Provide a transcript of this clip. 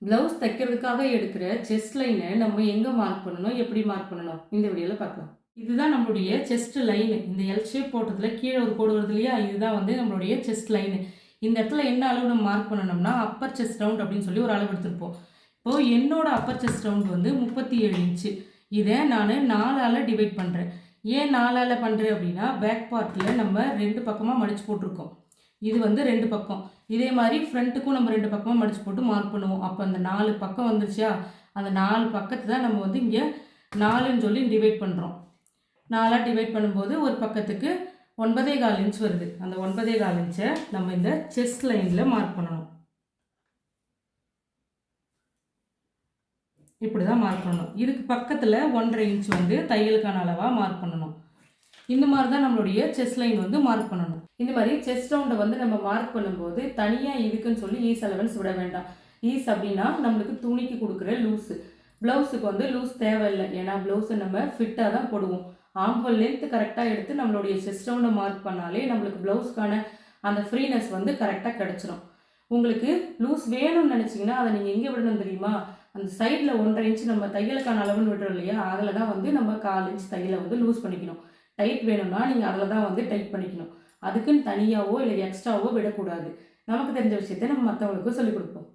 Blouse தைக்கிறதுக்காக எடுக்கிற chest லைனை நம்ம எங்கே மார்க் பண்ணணும், எப்படி மார்க் பண்ணணும், இந்த வீடியோவில் பார்க்கலாம். இதுதான் நம்மளுடைய செஸ்ட் லைனு. இந்த எல் ஷேப் போட்டதுல கீழே ஒரு கோடு வருது இல்லையா, இதுதான் வந்து நம்மளுடைய செஸ்ட் லைனு. இந்த இடத்துல என்ன அளவு நம்ம மார்க் பண்ணணும்னா அப்பர் செஸ்ட் ரவுண்ட் அப்படின்னு சொல்லி ஒரு அளவு எடுத்துருப்போம். இப்போது என்னோட அப்பர் செஸ்ட் ரவுண்ட் வந்து 37 இன்ச்சு. இதை நான் 4ஆல் டிவைட் பண்ணுறேன். ஏன் 4ஆல் பண்ணுறேன் அப்படின்னா, பேக் பார்ட்டில் நம்ம 2 பக்கமாக மடித்து போட்டிருக்கோம். இது வந்து 2 பக்கம். இதே மாதிரி ஃப்ரண்ட்டுக்கும் நம்ம 2 பக்கமாக மடித்து போட்டு மார்க் பண்ணுவோம். அப்போ அந்த 4 பக்கம் வந்துருச்சா, அந்த 4 பக்கத்தை தான் நம்ம வந்து இங்கே 4ன்னு சொல்லி டிவைட் பண்ணுறோம். 4ஆக டிவைட் பண்ணும்போது ஒரு பக்கத்துக்கு 9.25 இன்ச் வருது. அந்த 9.25 இன்ச்சை நம்ம இந்த செஸ்ட் லைனில் மார்க் பண்ணணும். இப்படி தான் மார்க் பண்ணணும். இதுக்கு பக்கத்தில் 1.5 இன்ச் வந்து தையலுக்கான அளவாக மார்க் பண்ணணும். இந்த மாதிரி தான் நம்மளுடைய செஸ்ட் லைன் வந்து மார்க் பண்ணணும். இந்த மாதிரி செஸ்ட் ரவுண்டை வந்து நம்ம மார்க் பண்ணும்போது தனியாக இதுக்குன்னு சொல்லி ஈஸ் அலவன்ஸ் விட வேண்டாம். ஈஸ் அப்படின்னா நம்மளுக்கு துணிக்கு கொடுக்குற லூஸு. ப்ளவுஸுக்கு வந்து லூஸ் தேவையில்லை. ஏன்னா ப்ளவுஸை நம்ம ஃபிட்டாக தான் போடுவோம். ஆம்ஹோல் லென்த்து கரெக்டாக எடுத்து நம்மளுடைய செஸ்ட் ரவுண்டை மார்க் பண்ணாலே நம்மளுக்கு ப்ளவுஸ்க்கான அந்த ஃப்ரீனஸ் வந்து கரெக்டாக கிடச்சிரும். உங்களுக்கு லூஸ் வேணும்னு நினச்சிங்கன்னா அதை நீங்கள் எங்கே விடணும் தெரியுமா? அந்த சைடில் 1.5 இன்ச் நம்ம தையலுக்கான அளவுன்னு விடுறோம் இல்லையா, அதில் தான் வந்து நம்ம 1/4 இன்ச் தையலை வந்து லூஸ் பண்ணிக்கணும். டைட் வேணும்னா நீங்கள் அதில் தான் வந்து டைட் பண்ணிக்கணும். அதுக்குன்னு தனியாகவோ இல்லை எக்ஸ்ட்ராவோ விடக்கூடாது. நமக்கு தெரிஞ்ச விஷயத்தை நம்ம மற்றவங்களுக்கும் சொல்லிக் கொடுப்போம்.